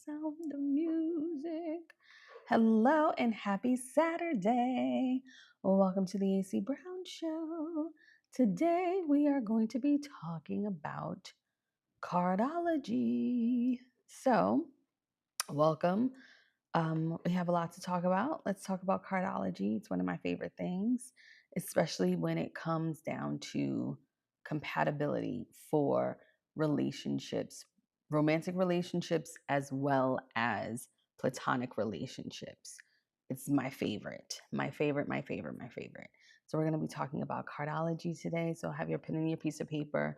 sound of music. Hello and happy Saturday. Welcome to the AC Brown Show. Today we are going to be talking about cardology. So, welcome. We have a lot to talk about. Let's talk about cardology. It's one of my favorite things, especially when it comes down to compatibility for relationships, romantic relationships, as well as platonic relationships. It's my favorite, my favorite, my favorite, my favorite. So, we're going to be talking about cardology today. So, have your pen and your piece of paper.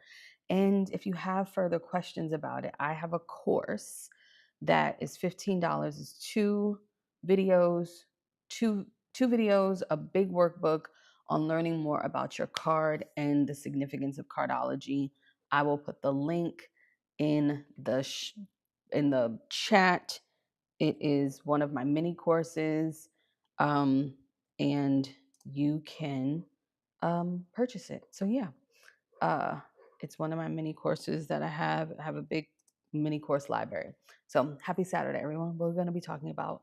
And if you have further questions about it, I have a course that is $15. It's two videos, two videos, a big workbook on learning more about your card and the significance of cardology. I will put the link in the chat. It is one of my mini courses, and you can purchase it. So yeah, it's one of my mini courses that I have. I have a big mini course library. So happy Saturday, everyone. We're going to be talking about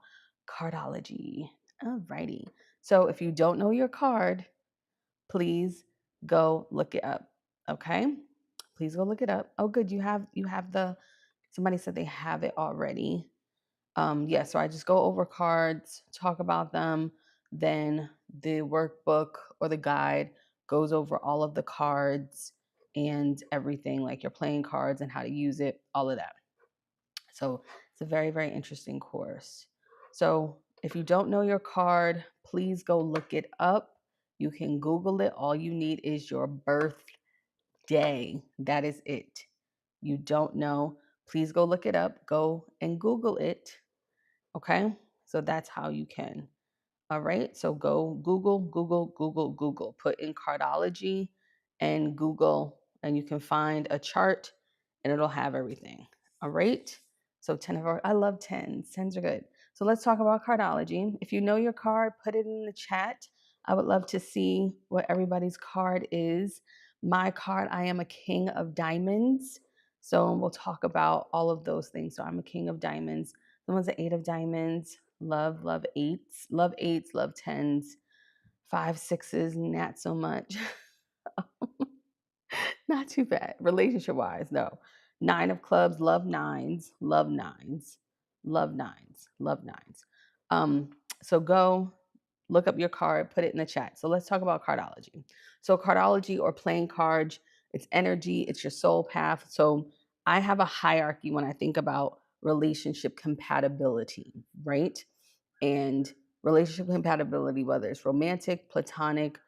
cardology. Alrighty. So if you don't know your card, please go look it up. Okay? Please go look it up. Oh, good. You have the, somebody said they have it already. Yeah, so I just go over cards, talk about them, then the workbook or the guide goes over all of the cards and everything, like your playing cards and how to use it, all of that. So it's a very, very interesting course. So if you don't know your card, please go look it up. You can Google it. All you need is your birthday. That is it. You don't know, please go look it up. Go and Google it. Okay, so that's how you can. All right, so go Google, put in cardology and Google, and you can find a chart and it'll have everything. All right, so 10 of our, I love 10s. 10s are good. So let's talk about cardology. If you know your card, put it in the chat. I would love to see what everybody's card is. My card, I am a king of diamonds. So we'll talk about all of those things. So I'm a king of diamonds. Someone's an 8 of diamonds. Love eights. Love eights, love 10s. 5, 6s, not so much. Not too bad. Relationship wise, no. 9 of clubs, love 9s, love 9s, love 9s, love 9s. So go look up your card, put it in the chat. So let's talk about cardology. So cardology or playing cards, it's energy, it's your soul path. So I have a hierarchy when I think about relationship compatibility, right? And relationship compatibility, whether it's romantic, platonic,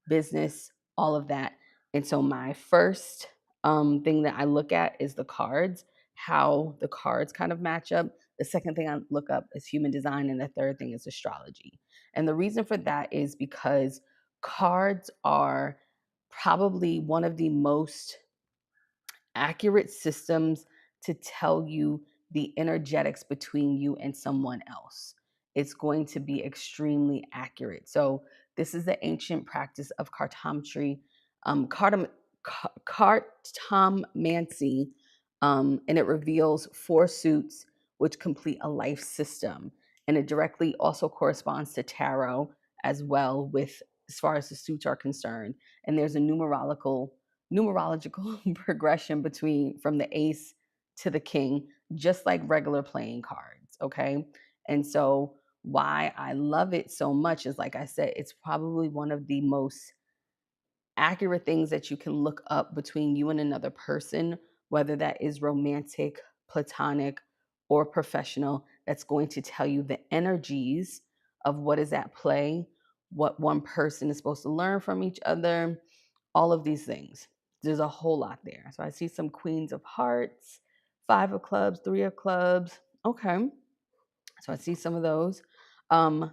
business, all of that. And so my first thing that I look at is the cards, how the cards kind of match up. The second thing I look up is human design. And the third thing is astrology. And the reason for that is because cards are probably one of the most accurate systems to tell you the energetics between you and someone else. It's going to be extremely accurate. So this is the ancient practice of cartomancy, cartomancy, and it reveals 4 suits which complete a life system. And it directly also corresponds to tarot as well, with as far as the suits are concerned. And there's a numerological progression between from the ace to the king, just like regular playing cards. Okay. And so why I love it so much is, like I said, it's probably one of the most accurate things that you can look up between you and another person, whether that is romantic, platonic, or professional. That's going to tell you the energies of what is at play, what one person is supposed to learn from each other, all of these things. There's a whole lot there. So I see some queens of hearts, 5 of clubs, 3 of clubs. Okay. So I see some of those.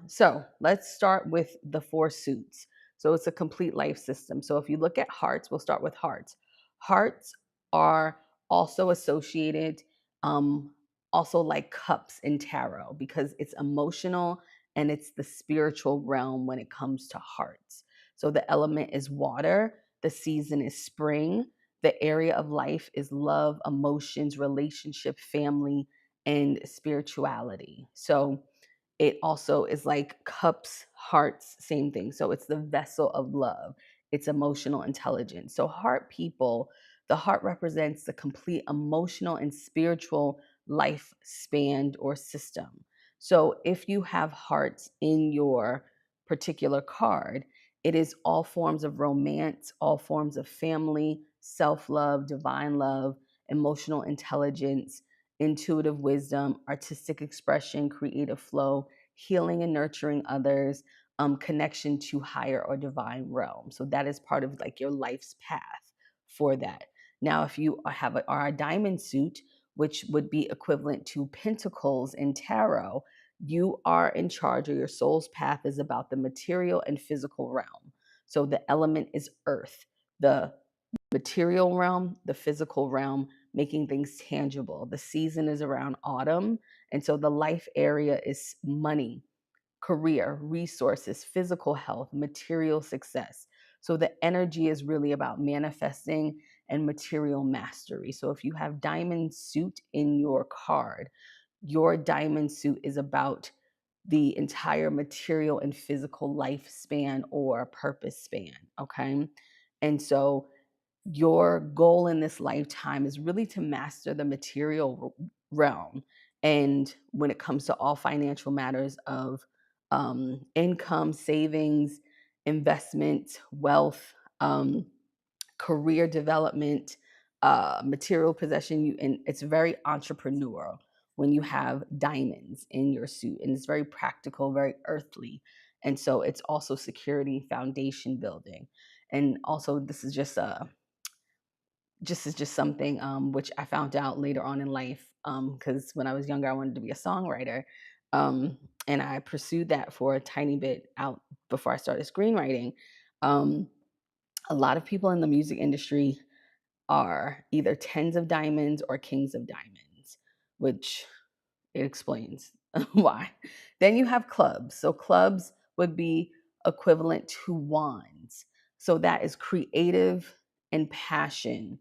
So let's start with the 4 suits. So it's a complete life system. So if you look at hearts, we'll start with hearts. Hearts are also associated, also like cups in tarot, because it's emotional and it's the spiritual realm when it comes to hearts. So the element is water, the season is spring, the area of life is love, emotions, relationship, family, and spirituality. So it also is like cups, hearts, same thing. So it's the vessel of love, it's emotional intelligence. So heart people, the heart represents the complete emotional and spiritual life span or system. So if you have hearts in your particular card, it is all forms of romance, all forms of family, self love, divine love, emotional intelligence, intuitive wisdom, artistic expression, creative flow, healing and nurturing others, connection to higher or divine realm. So that is part of like your life's path for that. Now, if you are a diamond suit, which would be equivalent to pentacles in tarot, you are in charge, or your soul's path is about the material and physical realm. So the element is earth, the material realm, the physical realm, making things tangible. The season is around autumn. And so the life area is money, career, resources, physical health, material success. So the energy is really about manifesting and material mastery. So if you have diamond suit in your card, your diamond suit is about the entire material and physical lifespan or purpose span. Okay. And so your goal in this lifetime is really to master the material realm. And when it comes to all financial matters of income, savings, investment, wealth, career development, material possession, and it's very entrepreneurial when you have diamonds in your suit, and it's very practical, very earthly. And so it's also security, foundation building. And also this is just something which I found out later on in life, because when I was younger I wanted to be a songwriter, um, and I pursued that for a tiny bit out before I started screenwriting. Um, a lot of people in the music industry are either tens of diamonds or kings of diamonds, which it explains why. Then you have clubs. So clubs would be equivalent to wands. So that is creative and passion.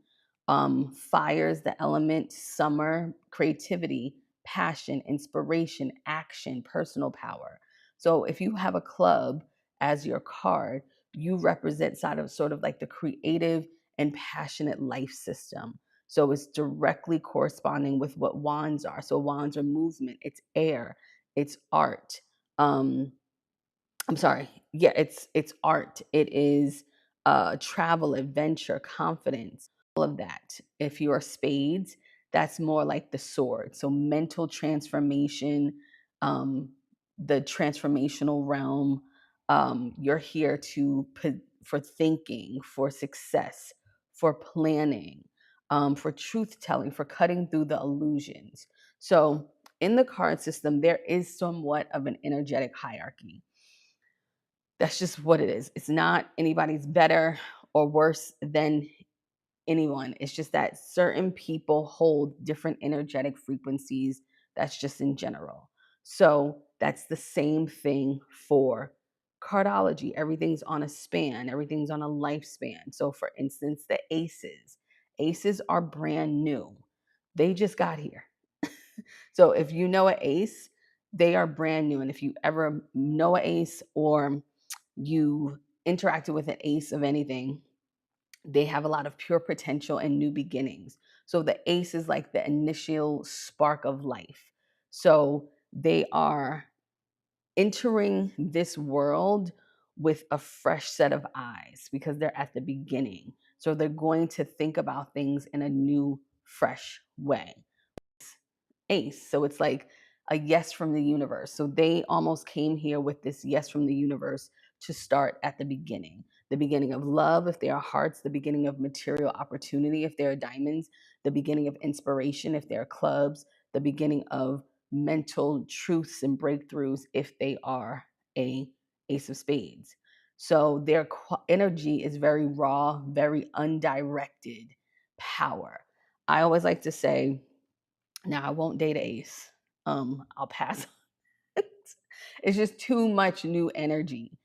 Fires, the element, summer, creativity, passion, inspiration, action, personal power. So if you have a club as your card, you represent sort of like the creative and passionate life system. So it's directly corresponding with what wands are. So wands are movement, it's air, it's art. I'm sorry. Yeah, it's art. It is travel, adventure, confidence, all of that. If you are spades, that's more like the sword. So mental transformation, um, the transformational realm. You're here to put for thinking, for success, for planning, for truth telling, for cutting through the illusions. So in the card system, there is somewhat of an energetic hierarchy. That's just what it is. It's not anybody's better or worse than anyone. It's just that certain people hold different energetic frequencies. That's just in general. So that's the same thing for cardology. Everything's on a span, everything's on a lifespan. So, for instance, the aces are brand new, they just got here. So, if you know an ace, they are brand new. And if you ever know an ace or you interacted with an ace of anything, they have a lot of pure potential and new beginnings. So the ace is like the initial spark of life. So they are entering this world with a fresh set of eyes because they're at the beginning. So they're going to think about things in a new, fresh way. Ace. So it's like a yes from the universe. So they almost came here with this yes from the universe to start at the beginning of love, if they are hearts, the beginning of material opportunity, if they are diamonds, the beginning of inspiration, if they are clubs, the beginning of mental truths and breakthroughs, if they are a ace of spades. So their energy is very raw, very undirected power. I always like to say, now I won't date ace. I'll pass. It's just too much new energy.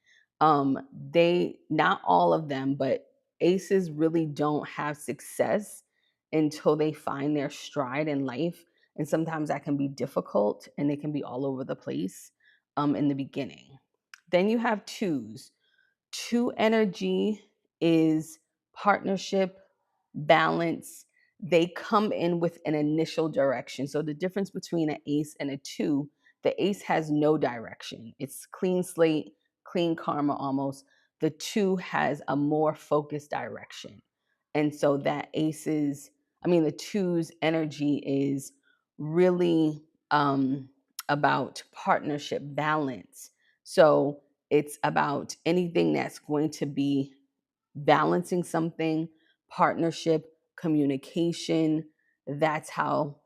They, not all of them, but aces really don't have success until they find their stride in life And sometimes that can be difficult and it can be all over the place in the beginning. Then you have twos. Two energy is partnership, balance. They come in with an initial direction. So the difference between an ace and a two, the ace has no direction. It's clean slate, clean karma almost. The two has a more focused direction. And so the two's energy is really about partnership, balance. So it's about anything that's going to be balancing something, partnership, communication. That's how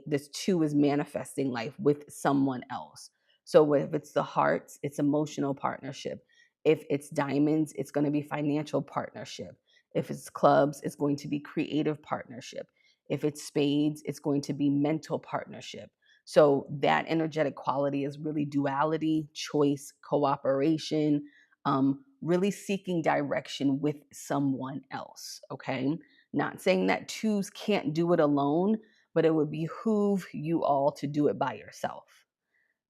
this two is manifesting life with someone else. So if it's the hearts, it's emotional partnership. If it's diamonds, it's going to be financial partnership. If it's clubs, it's going to be creative partnership. If it's spades, it's going to be mental partnership. So that energetic quality is really duality, choice, cooperation, really seeking direction with someone else. Okay. Not saying that twos can't do it alone, but it would behoove you all to do it by yourself.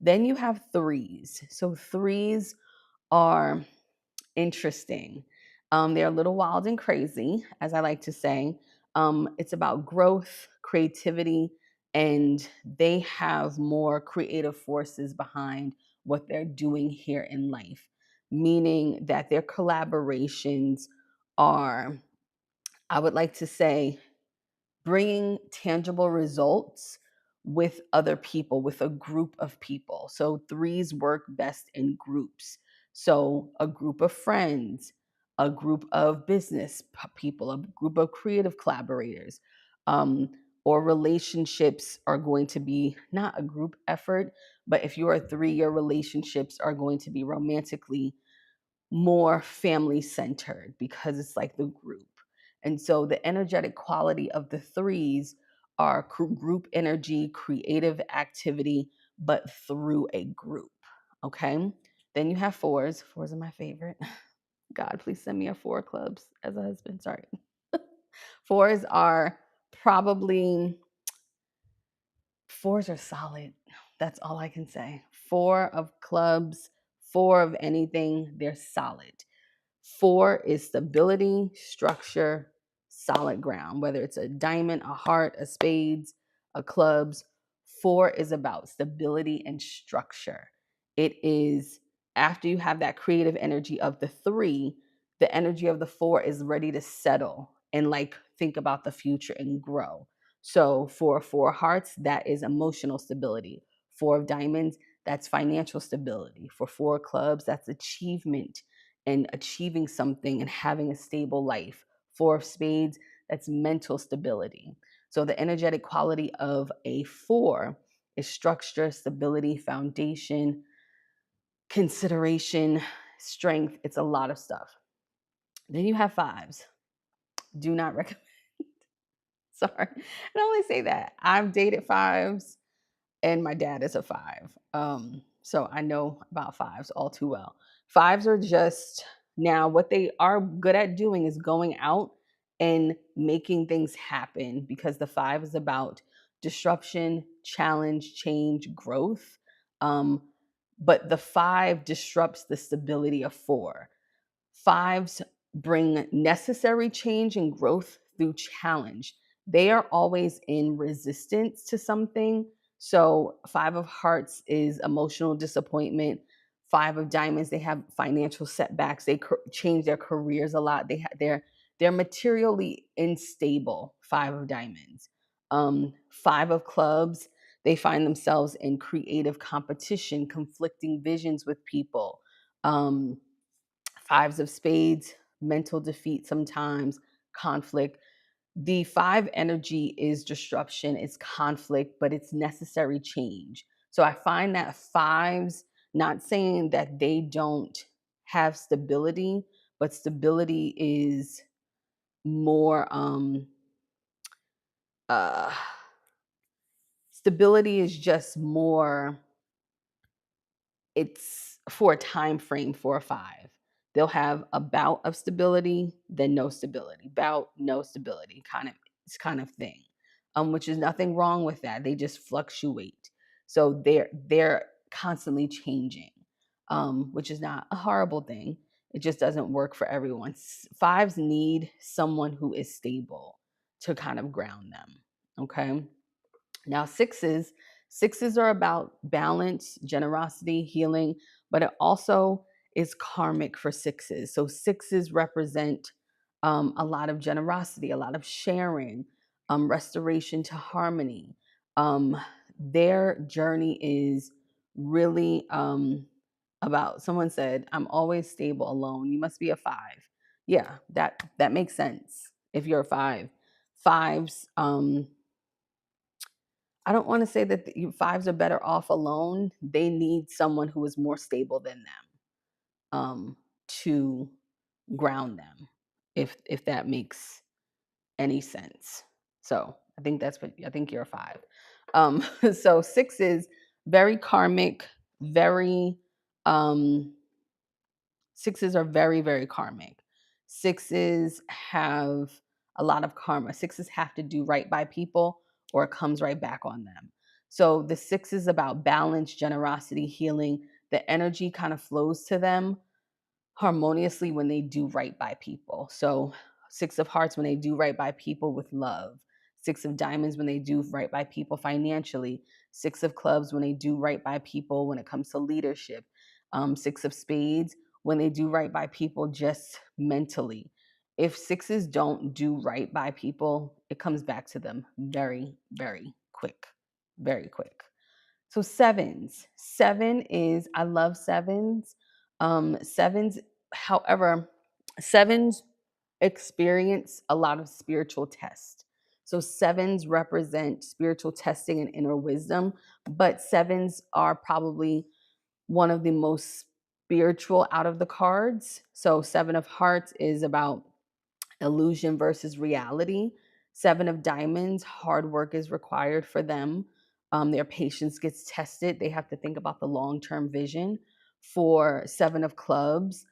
Then you have threes. So threes are interesting. They're a little wild and crazy, as I like to say. It's about growth, creativity, and they have more creative forces behind what they're doing here in life, meaning that their collaborations are, I would like to say, bringing tangible results with other people, with a group of people. So threes work best in groups. So a group of friends, a group of business people, a group of creative collaborators, or relationships are going to be not a group effort, but if you are three, your relationships are going to be romantically more family centered because it's like the group. And so the energetic quality of the threes are group energy, creative activity, but through a group. Okay. Then you have fours. Fours are my favorite. God, please send me a four clubs as a husband. Sorry. Fours are probably, fours are solid. That's all I can say. Four of clubs, four of anything, they're solid. Four is stability, structure, solid ground, whether it's a diamond, a heart, a spades, a clubs. Four is about stability and structure. It is after you have that creative energy of the three, the energy of the four is ready to settle and like think about the future and grow. So for four hearts, that is emotional stability. Four of diamonds, that's financial stability. For four clubs, that's achievement and achieving something and having a stable life. Four of spades, that's mental stability. So the energetic quality of a four is structure, stability, foundation, consideration, strength. It's a lot of stuff. Then you have fives. Do not recommend. Sorry. I only say that. I've dated fives and my dad is a five. So I know about fives all too well. Fives are just now what they are good at doing is going out and making things happen because the five is about disruption, challenge, change, growth. Um, but the five disrupts the stability of four. Fives bring necessary change and growth through challenge. They are always in resistance to something. So, five of hearts is emotional disappointment. Five of diamonds, they have financial setbacks. They change their careers a lot. They're materially unstable. Five of diamonds. Five of clubs, they find themselves in creative competition, conflicting visions with people. Fives of spades, mental defeat sometimes, conflict. The five energy is disruption, it's conflict, but it's necessary change. So I find that fives, not saying that they don't have stability, but stability is more uh stability is just more, it's for a time frame for a five. They'll have a bout of stability, then no stability, bout, no stability, kind of thing. which is nothing wrong with that. They just fluctuate. So they're constantly changing, which is not a horrible thing. It just doesn't work for everyone. Fives need someone who is stable to kind of ground them. Okay. Now, sixes are about balance, generosity, healing, but it also is karmic for sixes. So sixes represent a lot of generosity, a lot of sharing, restoration to harmony. Their journey is really about. Someone said, "I'm always stable alone." You must be a five. Yeah, that makes sense. If you're a five, fives. I don't want to say that the fives are better off alone. They need someone who is more stable than them, to ground them, if that makes any sense. So I think that's what I think you're a five. So six is very karmic, very sixes are very, very karmic. Sixes have a lot of karma. Sixes have to do right by people or it comes right back on them. So the six is about balance, generosity, healing. The energy kind of flows to them harmoniously when they do right by people. So six of hearts when they do right by people with love. Six of diamonds when they do right by people financially. Six of clubs when they do right by people when it comes to leadership. Six of spades when they do right by people just mentally. If sixes don't do right by people, it comes back to them very, very quick. Very quick. So sevens. Seven is, I love sevens. Sevens, however, sevens experience a lot of spiritual tests. So sevens represent spiritual testing and inner wisdom, but sevens are probably one of the most spiritual out of the cards. So seven of hearts is about illusion versus reality. Seven of diamonds, hard work is required for them. Their patience gets tested. They have to think about the long term vision. For seven of clubs,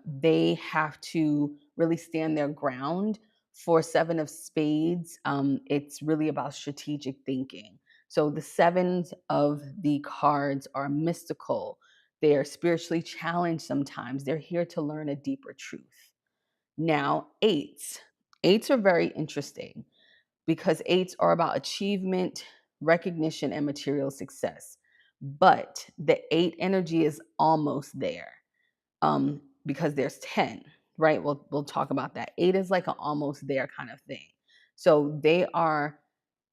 they have to really stand their ground. For seven of spades, it's really about strategic thinking. So the sevens of the cards are mystical. They are spiritually challenged sometimes. They're here to learn a deeper truth. Now, eights. Eights are very interesting because eights are about achievement, recognition, and material success. But the eight energy is almost there, because there's 10, right? We'll talk about that. Eight is like an almost there kind of thing. So they are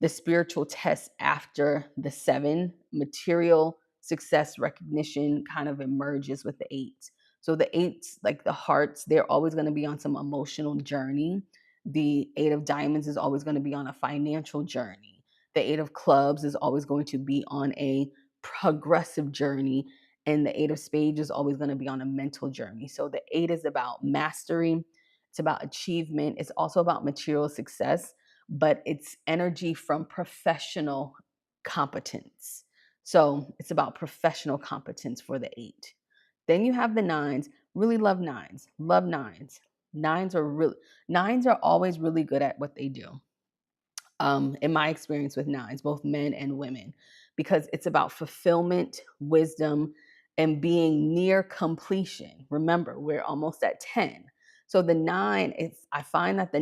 the spiritual test after the seven. Material success recognition kind of emerges with the eight. So the eights, like the hearts, they're always going to be on some emotional journey. The eight of diamonds is always going to be on a financial journey. The eight of clubs is always going to be on a progressive journey, and the eight of spades is always going to be on a mental journey. So the eight is about mastery, it's about achievement, it's also about material success, but it's energy from professional competence. So it's about professional competence for the eight. Then you have the nines. Really love nines. Love nines. Nines are always really good at what they do. In my experience with nines, both men and women, because it's about fulfillment, wisdom, and being near completion. Remember, we're almost at 10. So the nine, I find that the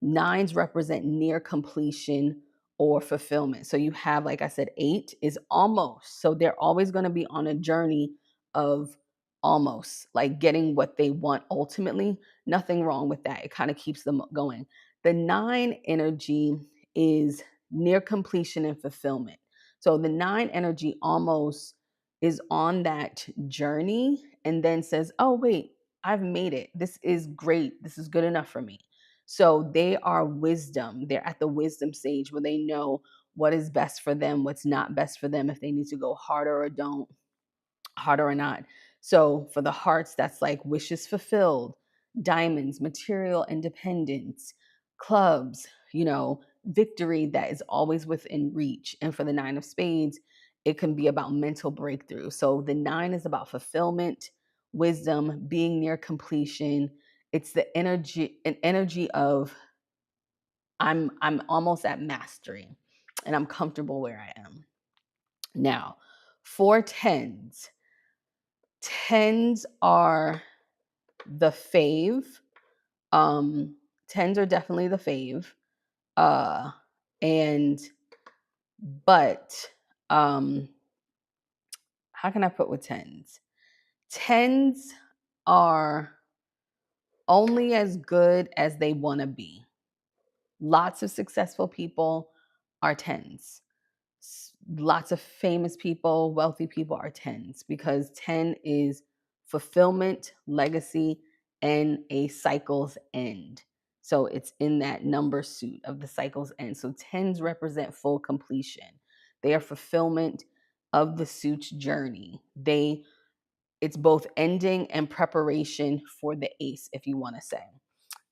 nines represent near completion or fulfillment. So you have, like I said, eight is almost. So they're always going to be on a journey of almost, like getting what they want ultimately. Nothing wrong with that. It kind of keeps them going. The nine energy is near completion and fulfillment. So the nine energy almost is on that journey and then says, oh, wait, I've made it. This is great. This is good enough for me. So they are wisdom. They're at the wisdom stage where they know what is best for them, what's not best for them, if they need to go harder or don't, harder or not. So for the hearts, that's like wishes fulfilled, diamonds, material independence, clubs, victory that is always within reach. And for the nine of spades, it can be about mental breakthrough. So the nine is about fulfillment, wisdom, being near completion. It's the energy, an energy of I'm almost at mastery, and I'm comfortable where I am. Now, for tens, tens are the fave. Tens are definitely the fave. And but how can I put with tens? Tens are only as good as they want to be. Lots of successful people are tens. Lots of famous people, wealthy people are tens, because 10 is fulfillment, legacy, and a cycle's end. So it's in that number suit of the cycle's end. So tens represent full completion. They are fulfillment of the suit's journey. It's both ending and preparation for the ace, if you want to say.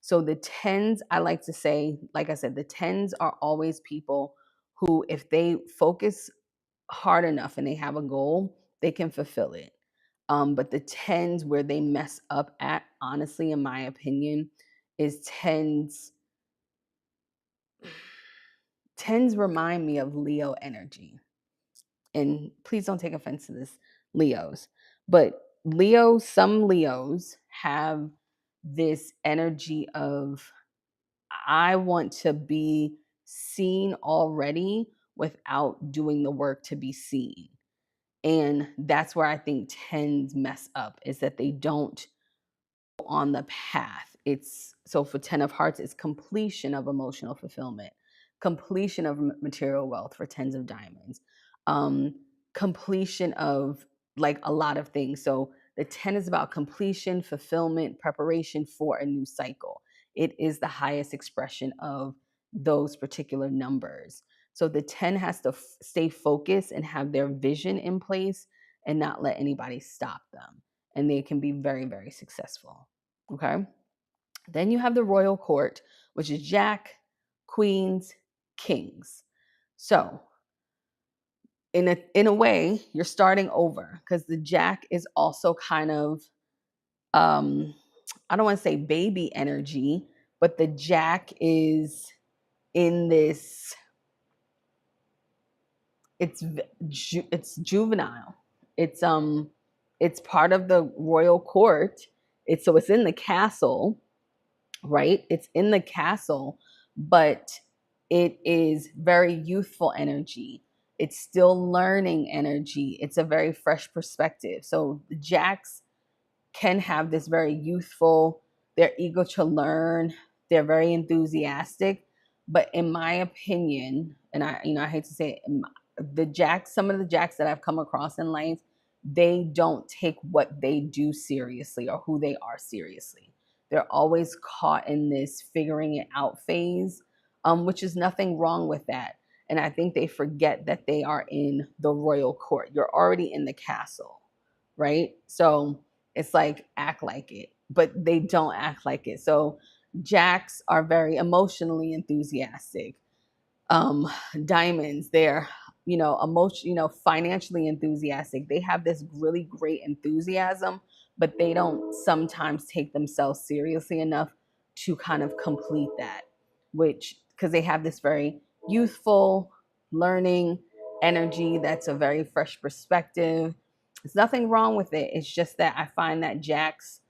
So the tens, I like to say, like I said, the tens are always people who, if they focus hard enough and they have a goal, they can fulfill it. But the tens, where they mess up at, honestly, in my opinion, is tens remind me of Leo energy. And please don't take offense to this, Leos. But some Leos have this energy of, I want to be seen already without doing the work to be seen. And that's where I think tens mess up, is that they don't go on the path. It's so for 10 of hearts, it's completion of emotional fulfillment, completion of material wealth for tens of diamonds, completion of like a lot of things. So the 10 is about completion, fulfillment, preparation for a new cycle. It is the highest expression of those particular numbers. So the 10 has to stay focused and have their vision in place and not let anybody stop them. And they can be very, very successful. Okay. Then you have the royal court, which is Jack, Queens, Kings. So in a way, you're starting over, because the Jack is also kind of I don't want to say baby energy, but the Jack is in this, it's juvenile. It's part of the royal court. It's in the castle, right? It's in the castle, but it is very youthful energy. It's still learning energy. It's a very fresh perspective. So the Jacks can have this very youthful, they're eager to learn, they're very enthusiastic. But in my opinion, and I hate to say it, some of the Jacks that I've come across in life, they don't take what they do seriously or who they are seriously. They're always caught in this figuring it out phase, which is nothing wrong with that. And I think they forget that they are in the royal court. You're already in the castle, right? So it's like, act like it, but they don't act like it. So Jacks are very emotionally enthusiastic. Diamonds, they're, financially enthusiastic. They have this really great enthusiasm, but they don't sometimes take themselves seriously enough to kind of complete that, which, because they have this very youthful, learning energy that's a very fresh perspective. There's nothing wrong with it. It's just that I find that Jacks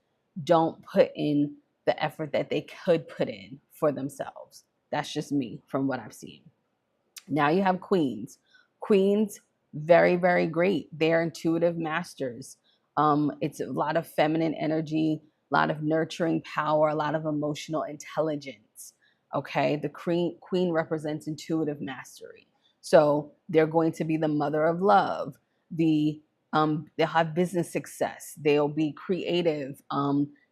don't put in the effort that they could put in for themselves. That's just me from what I've seen. Now you have Queens. Queens, very, very great. They're intuitive masters. It's a lot of feminine energy, a lot of nurturing power, a lot of emotional intelligence. Okay, the queen represents intuitive mastery. So they're going to be the mother of love. They'll have business success. They'll be creative.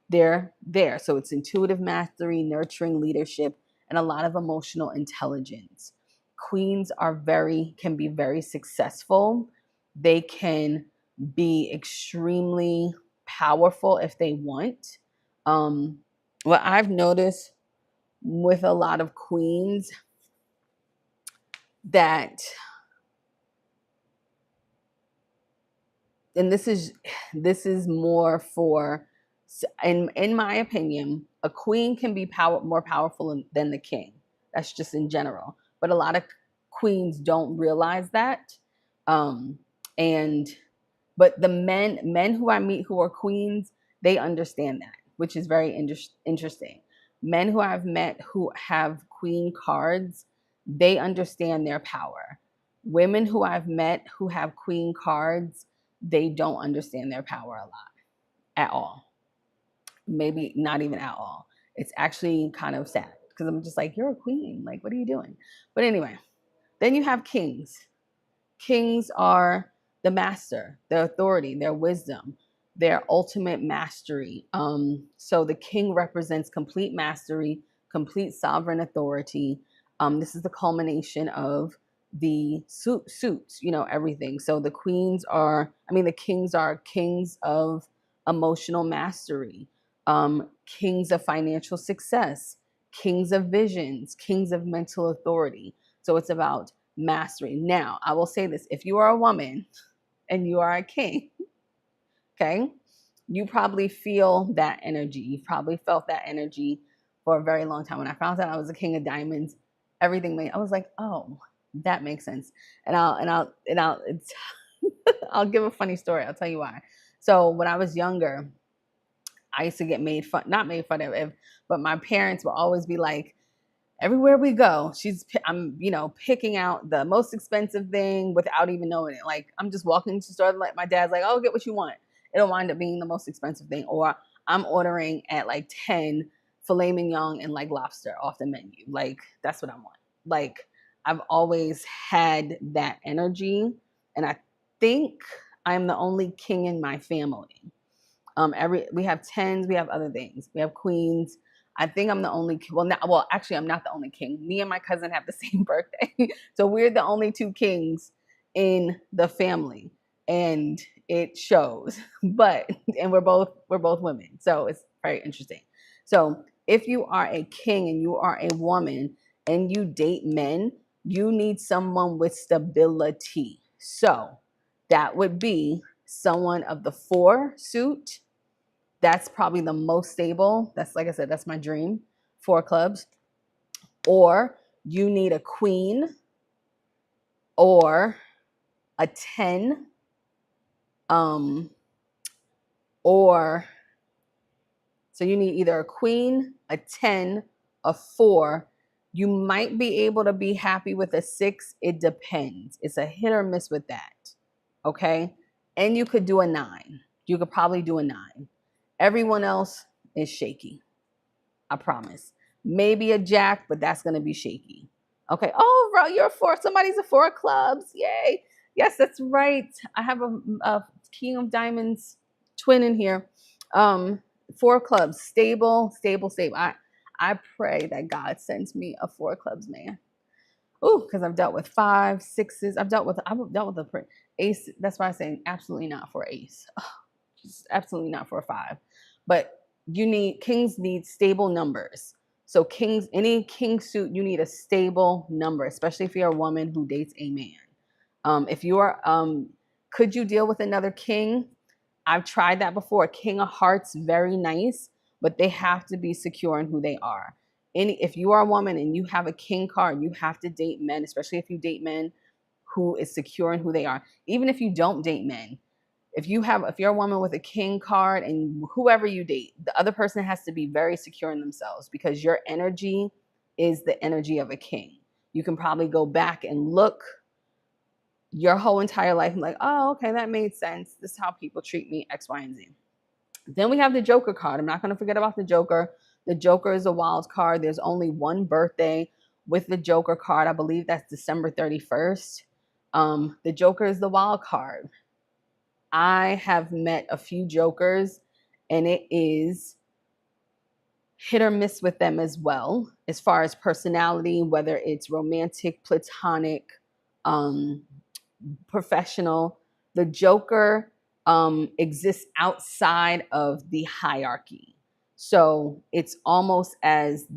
They're there. So it's intuitive mastery, nurturing leadership, and a lot of emotional intelligence. Queens can be very successful. They can be extremely powerful if they want. What I've noticed with a lot of queens, that, and this is more for, in my opinion, a queen can be more powerful than the king. That's just in general. But a lot of queens don't realize that. And but the men who I meet who are queens, they understand that, which is very interesting. Men who I've met who have queen cards, they understand their power. Women who I've met who have queen cards, they don't understand their power a lot at all. Maybe not even at all. It's actually kind of sad because I'm just like, you're a queen. Like, what are you doing? But anyway, then you have kings. Kings are the master, their authority, their wisdom, their ultimate mastery. So the king represents complete mastery, complete sovereign authority. This is the culmination of the suits, everything. So the the kings are kings of emotional mastery, kings of financial success, kings of visions, kings of mental authority. So it's about mastery. Now, I will say this, if you are a woman and you are a king, okay, you probably feel that energy. You've probably felt that energy for a very long time. When I found out I was a king of diamonds, everything I was like, oh, that makes sense. And I'll I'll give a funny story. I'll tell you why. So when I was younger, I used to get not made fun of, but my parents will always be like, everywhere we go, I'm picking out the most expensive thing without even knowing it. Like, I'm just walking to the store, like my dad's like, oh, get what you want. It'll wind up being the most expensive thing. Or I'm ordering at like 10 filet mignon and like lobster off the menu. Like, that's what I want. Like, I've always had that energy. And I think I'm the only king in my family. We have tens, we have other things. We have queens. I think I'm the only, actually, I'm not the only king. Me and my cousin have the same birthday. So we're the only two kings in the family. And it shows. And we're both women. So it's very interesting. So if you are a king and you are a woman and you date men, you need someone with stability. So that would be someone of the 4 suit. That's probably the most stable. That's, like I said, that's my dream. 4 clubs. Or you need a queen or a 10. So you need either a queen, a 10, a 4. You might be able to be happy with a 6. It depends. It's a hit or miss with that. Okay? And you could do a 9. You could probably do a 9. Everyone else is shaky. I promise. Maybe a jack, but that's going to be shaky. Okay. Oh, bro, you're a 4. Somebody's a 4 of clubs. Yay. Yes, that's right. I have a King of Diamonds twin in here. 4 clubs. Stable. I pray that God sends me a 4 clubs man. Ooh, because I've dealt with 5, 6s. I've dealt with a ace. That's why I say absolutely not for ace. Just absolutely not for a 5. But kings need stable numbers. So any king suit, you need a stable number, especially if you're a woman who dates a man. If you are, could you deal with another king? I've tried that before. King of Hearts, very nice, but they have to be secure in who they are. If you are a woman and you have a king card, you have to date men, especially if you date men who is secure in who they are. Even if you don't date men, if you're a woman with a king card and whoever you date, the other person has to be very secure in themselves because your energy is the energy of a king. You can probably go back and look your whole entire life and like, oh, okay, that made sense. This is how people treat me, X, Y, and Z. Then we have the Joker card. I'm not going to forget about the Joker. The Joker is a wild card. There's only one birthday with the Joker card. I believe that's December 31st. The Joker is the wild card. I have met a few Jokers and it is hit or miss with them as well, as far as personality, whether it's romantic, platonic, professional. The Joker exists outside of the hierarchy. So it's almost as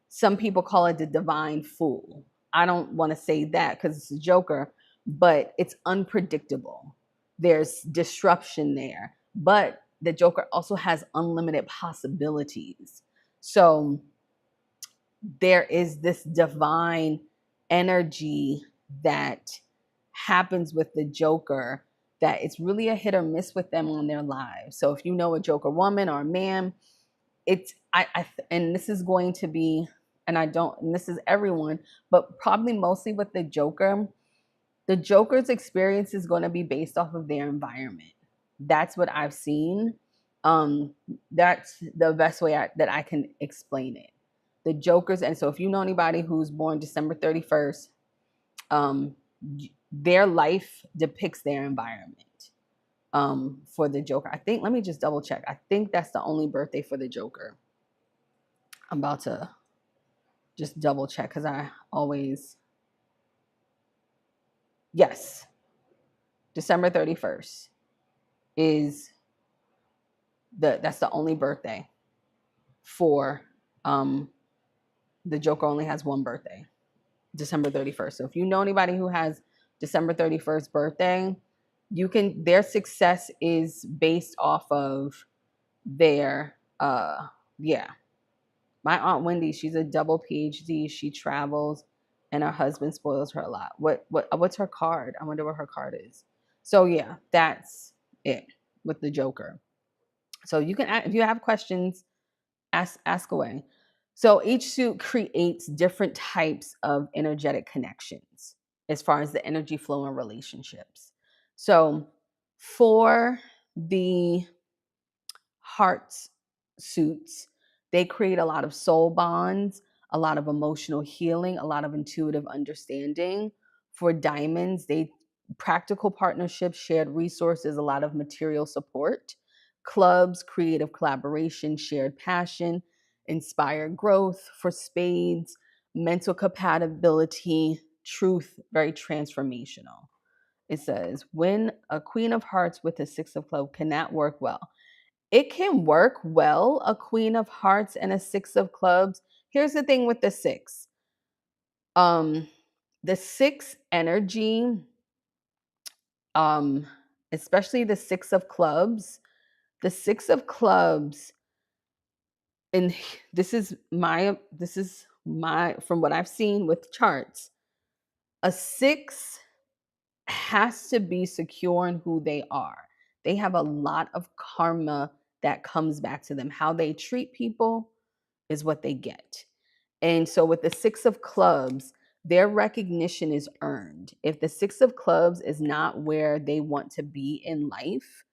some people call it the divine fool. I don't want to say that because it's a Joker, but it's unpredictable. There's disruption there, but the Joker also has unlimited possibilities. So there is this divine energy that happens with the Joker, that it's really a hit or miss with them on their lives. So if you know a Joker woman or a man, it's and this is going to be, and I don't, and this is everyone, but probably mostly with the Joker. The Joker's experience is going to be based off of their environment. That's what I've seen. That's the best way that I can explain it. The Joker's, and so if you know anybody who's born December 31st, um, their life depicts their environment. For the Joker, I think, let me just double check. I think that's the only birthday for the Joker. I'm about to just double check because I always, yes, December 31st is that's the only birthday for the Joker. Only has one birthday, December 31st. So if you know anybody who has December 31st birthday, their success is based off of their yeah. My Aunt Wendy, she's a double PhD. She travels and her husband spoils her a lot. What's her card? I wonder what her card is. So yeah, that's it with the Joker. So you can, if you have questions, ask away. So each suit creates different types of energetic connections as far as the energy flow and relationships. So for the hearts suits, they create a lot of soul bonds, a lot of emotional healing, a lot of intuitive understanding. For diamonds, they practical partnerships, shared resources, a lot of material support. Clubs, creative collaboration, shared passion, inspired growth. For spades, mental compatibility, truth, very transformational. It says, when a queen of hearts with a six of clubs cannot work well. It can work well, a queen of hearts and a six of clubs. Here's the thing with the six. The six energy, especially the six of clubs, and this is my from what I've seen with charts, a six has to be secure in who they are. They have a lot of karma that comes back to them. How they treat people is what they get. And so with the six of clubs, their recognition is earned. If the six of clubs is not where they want to be in life,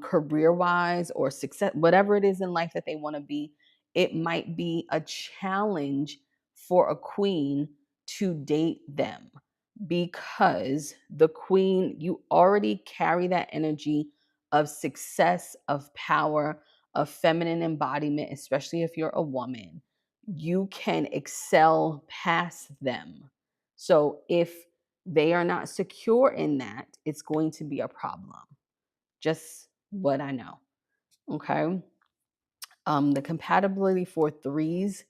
career-wise or success, whatever it is in life that they want to be, it might be a challenge for a queen to date them, because the queen, you already carry that energy of success, of power, of feminine embodiment, especially if you're a woman. You can excel past them. So if they are not secure in that, it's going to be a problem. Just what I know. Okay. The compatibility for threes.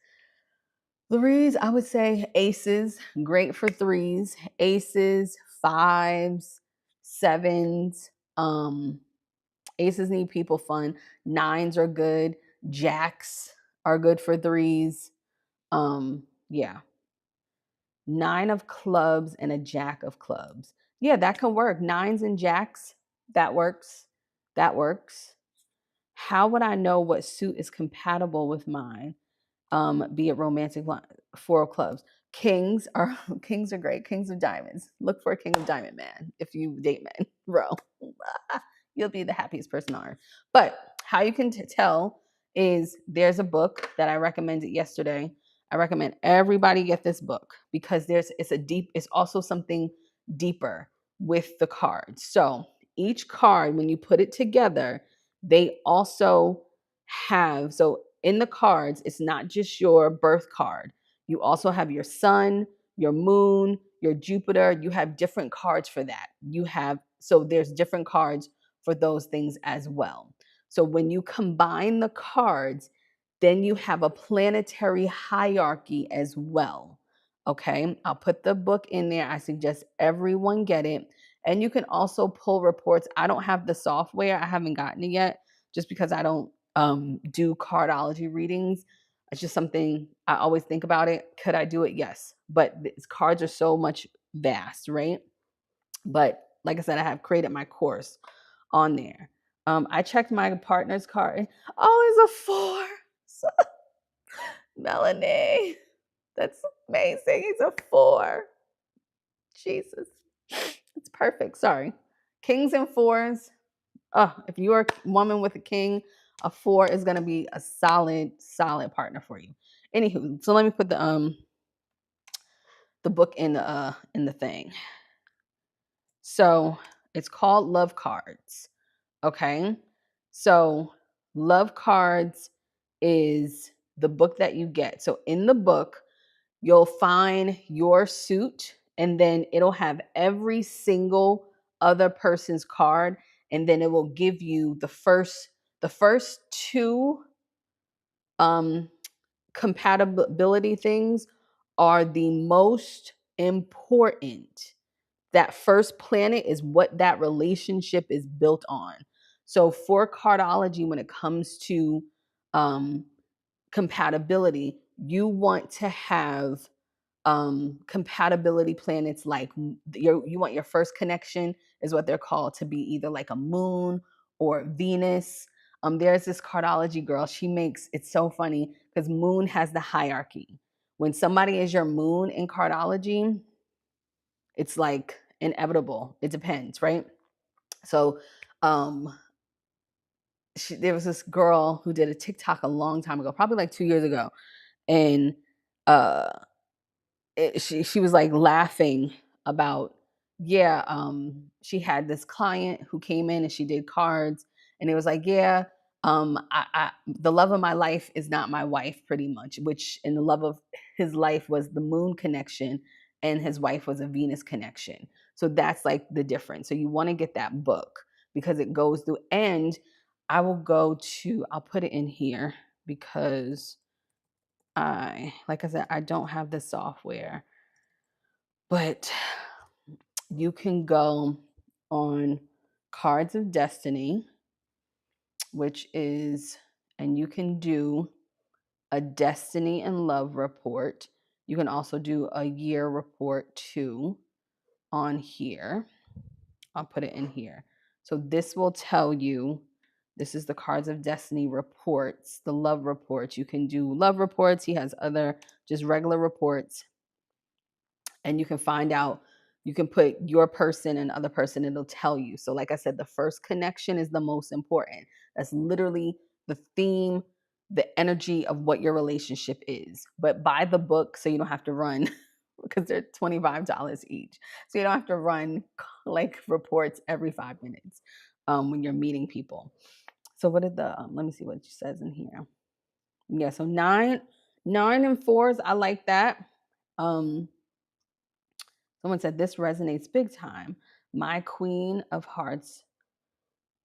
Threes, I would say aces, great for threes. Aces, fives, sevens. Aces need people fun. Nines are good. Jacks are good for threes. Yeah. Nine of clubs and a jack of clubs. Yeah, that can work. Nines and jacks, that works. That works. How would I know what suit is compatible with mine? Be it romantic, four of clubs. Kings are great. Kings of diamonds. Look for a king of diamond man if you date men, bro. You'll be the happiest person on earth. But how you can tell is, there's a book that I recommended yesterday. I recommend everybody get this book because it's also something deeper with the cards. So each card, when you put it together, they also have, so in the cards, it's not just your birth card. You also have your sun, your moon, your Jupiter. You have different cards for that. So there's different cards for those things as well. So when you combine the cards, then you have a planetary hierarchy as well. Okay, I'll put the book in there. I suggest everyone get it. And you can also pull reports. I don't have the software. I haven't gotten it yet just because I don't do cardology readings. It's just something I always think about it. Could I do it? Yes. But these cards are so much vast, right? But like I said, I have created my course on there. I checked my partner's card. Oh, it's a 4. So, Melanie, that's amazing. He's a 4. Jesus. It's perfect. Sorry. Kings and 4s. If you're a woman with a king, a 4 is going to be a solid partner for you. Anywho, so let me put the book in the thing. So it's called Love Cards. Okay. So Love Cards is the book that you get. So in the book, you'll find your suit, and then it'll have every single other person's card, and then it will give you the first 2 compatibility things are the most important. That first planet is what that relationship is built on. So for Cardiology, when it comes to compatibility, you want to have compatibility planets like you want your first connection is what they're called to be either like a moon or Venus. There's this Cardiology girl. She makes it's so funny because moon has the hierarchy. When somebody is your moon in Cardiology, it's like inevitable. It depends, right? So there was this girl who did a TikTok a long time ago, probably like 2 years ago, and uh she was like laughing about she had this client who came in and she did cards, and it was like I the love of my life is not my wife, pretty much, which in the love of his life was the moon connection and his wife was a Venus connection. So that's like the difference. So you want to get that book because it goes through, and I'll put it in here because like I said, I don't have the software, but you can go on Cards of Destiny, and you can do a destiny and love report. You can also do a year report too on here. I'll put it in here. So this will tell you, this is the Cards of Destiny reports, the love reports. You can do love reports. He has other just regular reports. And you can find out, you can put your person and other person, it'll tell you. So like I said, the first connection is the most important. That's literally the theme, the energy of what your relationship is. But buy the book so you don't have to run because they're $25 each. So you don't have to run like reports every 5 minutes when you're meeting people. So what did let me see what she says in here. Yeah, so 9 and 4s, I like that. Someone said, this resonates big time. My Queen of Hearts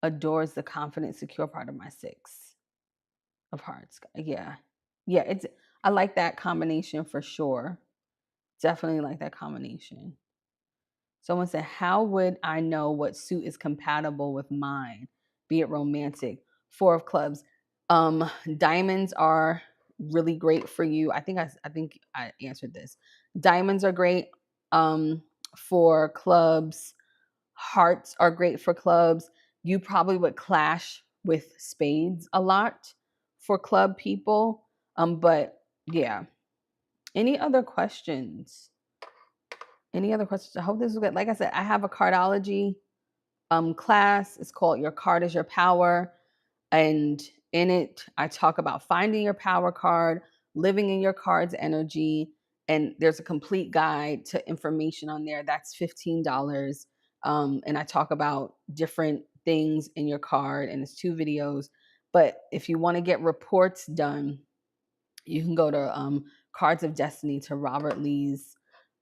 adores the confident, secure part of my 6 of Hearts. Yeah. I like that combination for sure. Definitely like that combination. Someone said, how would I know what suit is compatible with mine, be it romantic? 4 of Clubs. Diamonds are really great for you. I think I answered this. Diamonds are great for clubs. Hearts are great for clubs. You probably would clash with spades a lot for club people. But yeah. Any other questions? I hope this was good. Like I said, I have a Cardiology class. It's called Your Card is Your Power. And in it, I talk about finding your power card, living in your card's energy. And there's a complete guide to information on there. That's $15. And I talk about different things in your card, and it's 2 videos. But if you want to get reports done, you can go to Cards of Destiny, to Robert Lee's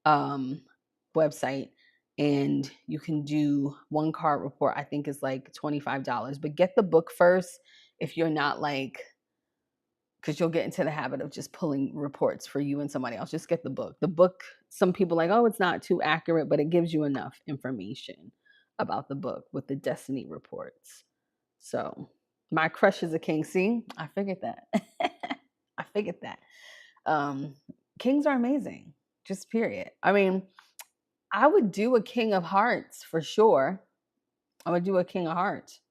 website, and you can do 1 card report. I think is like $25, but get the book first if you're not like, because you'll get into the habit of just pulling reports for you and somebody else. Just get the book. The book, some people like, oh, it's not too accurate, but it gives you enough information about the book with the destiny reports. So my crush is a king. See, I figured that. I get that. Kings are amazing, just period. I mean, I would do a King of Hearts for sure. I would do a King of Hearts.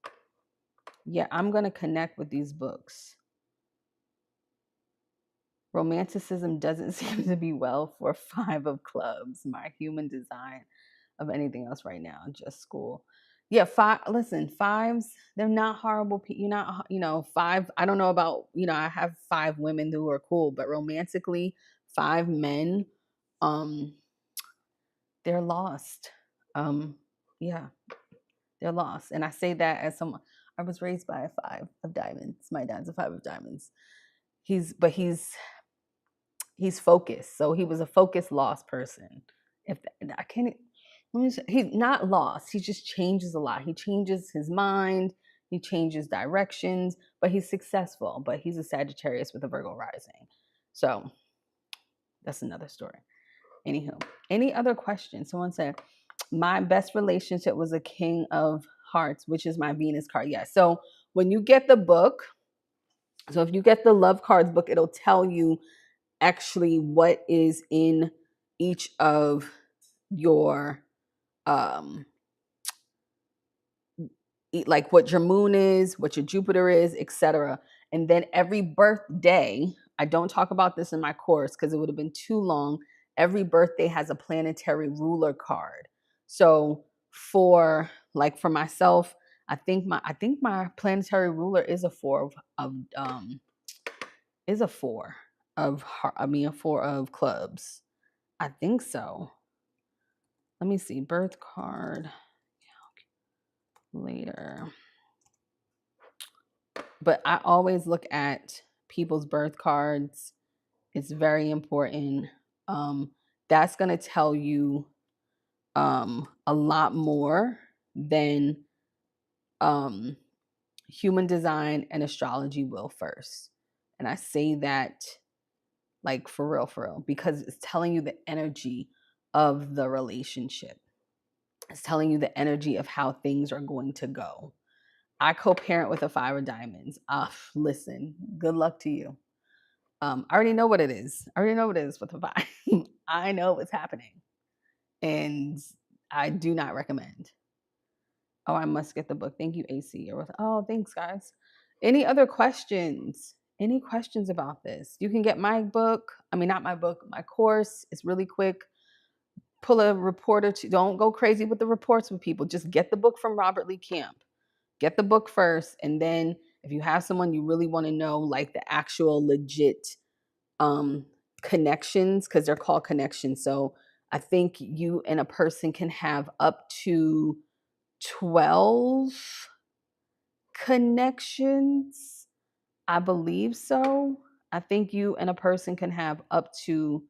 Yeah, I'm going to connect with these books. Romanticism doesn't seem to be well for Five of Clubs. My human design of anything else right now, just school. Yeah, five. Listen, fives, they're not horrible. You're not, five. I don't know about, I have five women who are cool, but romantically, five men, um, they're lost. Yeah, they're lost. And I say that as someone, I was raised by a five of diamonds. My dad's a five of diamonds. He's focused. So he was a focused, lost person. If I can't, he's not lost. He just changes a lot. He changes his mind. He changes directions, but he's successful. But he's a Sagittarius with a Virgo rising. So that's another story. Anywho, any other questions? Someone said, my best relationship was a King of Hearts, which is my Venus card. Yes. So when you get the book, so if you get the Love Cards book, it'll tell you actually what is in each of your like what your moon is, what your Jupiter is, etc. And then every birthday, I don't talk about this in my course because it would have been too long. Every birthday has a planetary ruler card. So for myself, I think my planetary ruler is a four a four of clubs. I think so. Let me see. Birth card later. But I always look at people's birth cards. It's very important. That's going to tell you a lot more than human design and astrology will first. And I say that like for real, because it's telling you the energy of the relationship. It's telling you the energy of how things are going to go. I co-parent with a five of diamonds. Listen, good luck to you. I already know what it is. I already know what it is with a five. I know what's happening. And I do not recommend. Oh, I must get the book. Thank you, AC. Oh, thanks, guys. Any other questions? Any questions about this? You can get my book. I mean, not my book, my course. It's really quick. Pull a report or two. Don't go crazy with the reports with people. Just get the book from Robert Lee Camp. Get the book first. And then if you have someone you really want to know, like the actual legit connections, because they're called connections. So I think you and a person can have up to 12 connections. I believe so. I think you and a person can have up to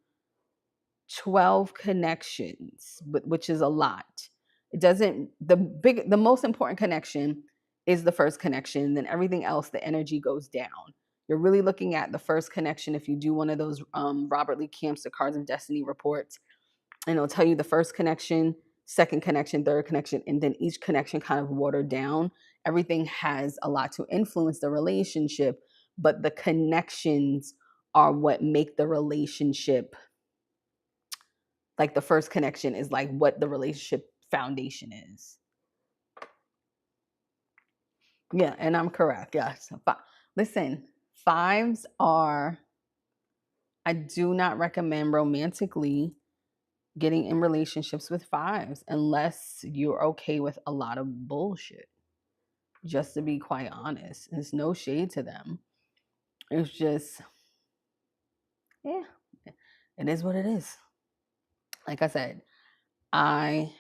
12 connections, which is a lot. It doesn't, the most important connection is the first connection. Then everything else, the energy goes down. You're really looking at the first connection if you do one of those Robert Lee Camp's The Cards of Destiny reports. And it'll tell you the first connection, second connection, third connection, and then each connection kind of watered down. Everything has a lot to influence the relationship, but the connections are what make the relationship. Like the first connection is like what the relationship foundation is. Yeah, and I'm correct. Yes. Listen, fives are, I do not recommend romantically getting in relationships with fives unless you're okay with a lot of bullshit. Just to be quite honest, there's no shade to them. It's just, yeah, it is what it is. Like I said, my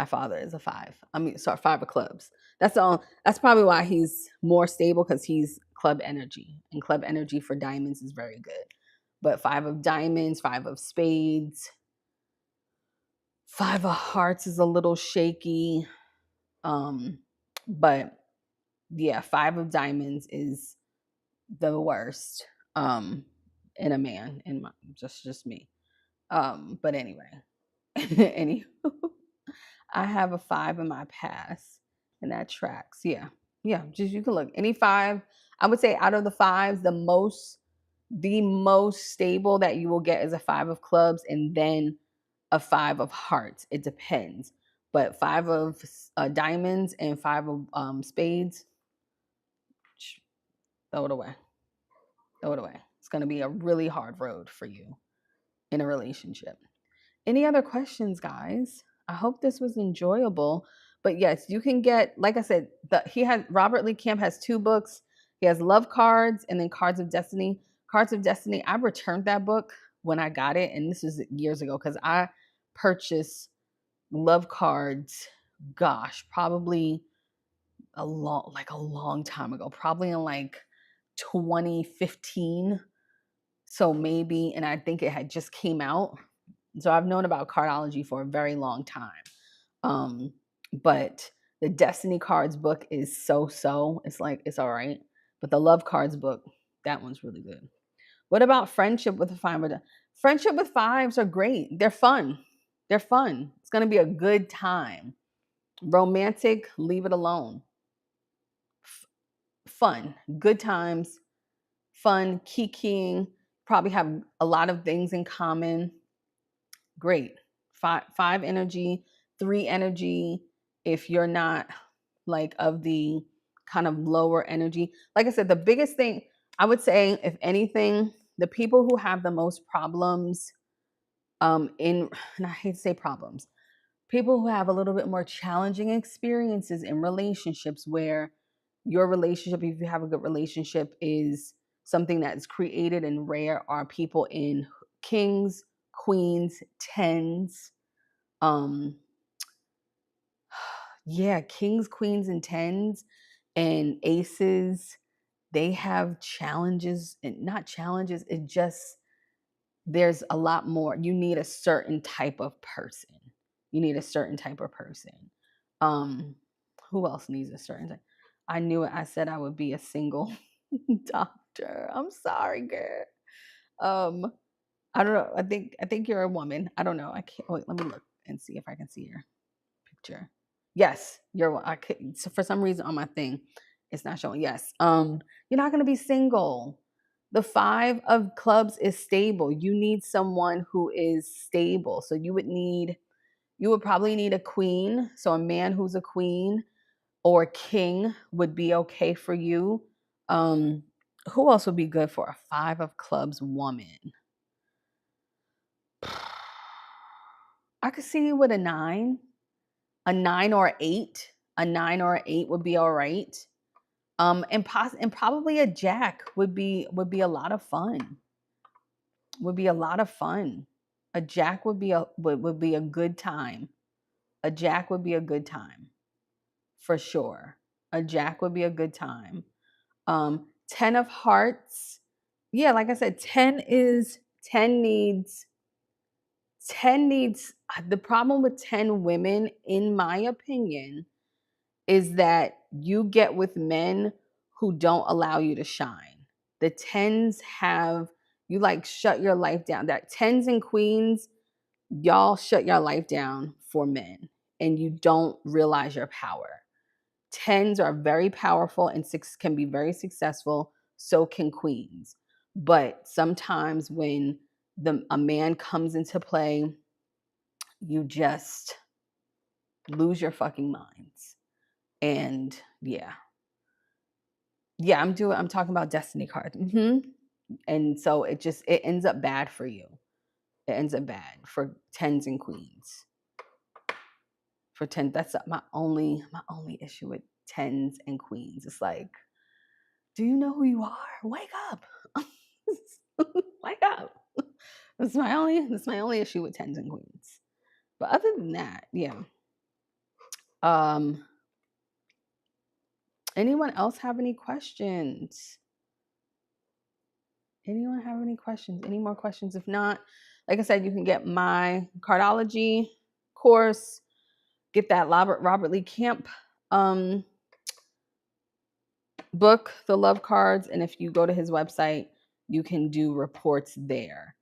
father is a five. Five of clubs. That's probably why he's more stable, because he's club energy, and club energy for diamonds is very good. But five of diamonds, five of spades, five of hearts is a little shaky. But yeah, five of diamonds is the worst in a man, in my just me. But anyway, anywho, I have a five in my past, and that tracks. Yeah. Yeah, just you can look. Any five, I would say out of the fives, the most stable that you will get is a 5 of clubs and then a 5 of hearts. It depends. But 5 of diamonds and 5 of spades, throw it away. Throw it away. It's going to be a really hard road for you in a relationship. Any other questions, guys? I hope this was enjoyable. But yes, you can get, like I said, Robert Lee Camp has 2 books. He has Love Cards and then Cards of Destiny. Cards of Destiny, I returned that book when I got it, and this was years ago because I purchased Love Cards, gosh, probably a long time ago, probably in like 2015. So maybe, and I think it had just came out. So I've known about Cardiology for a very long time. But the Destiny Cards book is so. It's like, it's all right. But the Love Cards book, that one's really good. What about Friendship with a Five? Friendship with Fives are great. They're fun. They're fun. It's going to be a good time. Romantic, leave it alone. Fun, good times, fun, kikiing, probably have a lot of things in common. Great. Five energy, 3 energy. If you're not like of the kind of lower energy, like I said, the biggest thing I would say, if anything, the people who have the most problems, and I hate to say problems, people who have a little bit more challenging experiences in relationships, where your relationship, if you have a good relationship, is something that is created and rare, are people in kings, queens, tens. Yeah, kings, queens, and tens, and aces. They have challenges, and not challenges. It just, there's a lot more. You need a certain type of person. You need a certain type of person. Who else needs a certain type? I knew it. I said I would be a single doctor. I'm sorry, girl. I don't know. I think you're a woman. I don't know. I can't wait. Let me look and see if I can see your picture. Yes, you're. I could. So for some reason on my thing, it's not showing. Yes. You're not gonna be single. The 5 of clubs is stable. You need someone who is stable. So you would probably need a queen. So a man who's a queen or king would be okay for you. Who else would be good for a 5 of clubs woman? I could see you with a 9 or 8. A 9 or 8 would be all right. And probably a jack would be a lot of fun. Would be a lot of fun. A jack would be a good time. A jack would be a good time, for sure. A jack would be a good time. 10 of hearts. Yeah, like I said, 10 needs the problem with 10 women, in my opinion, is that you get with men who don't allow you to shine. The 10s have, you like shut your life down. That 10s and queens, y'all shut your life down for men and you don't realize your power. 10s are very powerful and can be very successful. So can queens. But sometimes when a man comes into play, you just lose your fucking minds. And yeah, I'm talking about destiny cards. And so it ends up bad for you. It ends up bad for 10s and queens. For 10, that's my only issue with 10s and queens. It's like, do you know who you are? Wake up. Wake up. That's my only issue with 10s and queens. But other than that, yeah. Anyone else have any questions? Anyone have any questions? Any more questions? If not, like I said, you can get my Cardiology course, get that Robert Lee Camp book, The Love Cards, and if you go to his website, you can do reports there.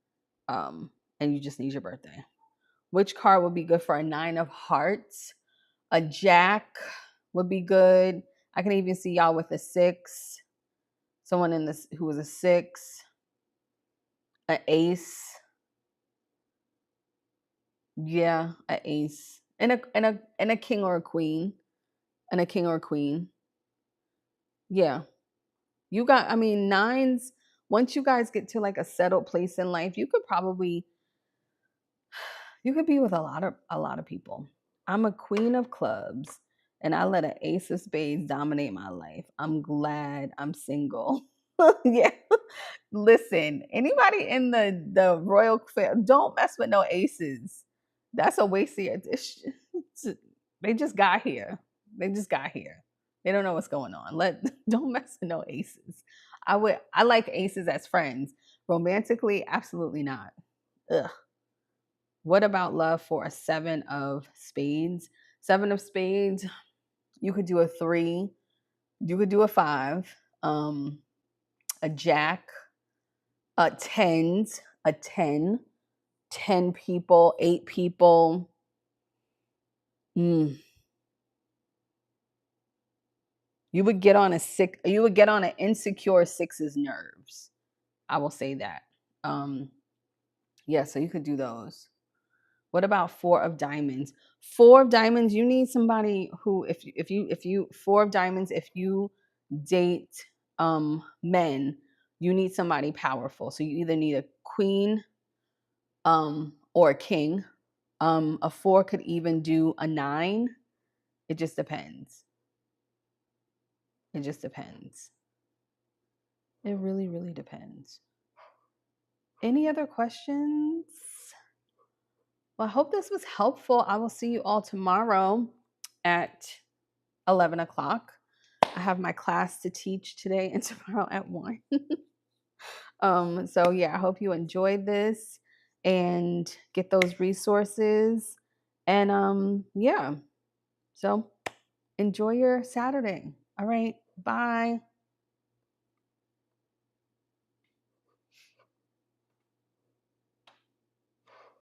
And you just need your birthday. Which card would be good for a 9 of hearts? A jack would be good. I can even see y'all with a 6. Someone in this who was a 6, an ace. Yeah, an ace. And a king or a queen. And a king or a queen. Yeah. You got, I mean, 9s, once you guys get to like a settled place in life, you could be with a lot of people. I'm a queen of clubs and I let an ace of spades dominate my life. I'm glad I'm single. Yeah. Listen, anybody in the royal family, don't mess with no aces. That's a waste of your. They just got here. They just got here. They don't know what's going on. Don't mess with no aces. I like aces as friends. Romantically, absolutely not. Ugh. What about love for a 7 of spades? 7 of spades, you could do a 3. You could do a 5. A jack, a 10s, a 10, 10 people, 8 people. You would get on an insecure 6's nerves. I will say that. Yeah, so you could do those. What about 4 of diamonds? 4 of diamonds, you need somebody who, if you 4 of diamonds, if you date men, you need somebody powerful. So you either need a queen or a king. A 4 could even do a 9. It just depends. It just depends. It really, really depends. Any other questions? Well, I hope this was helpful. I will see you all tomorrow at 11 o'clock. I have my class to teach today and tomorrow at 1. So yeah, I hope you enjoyed this and get those resources. And yeah, so enjoy your Saturday. All right, bye.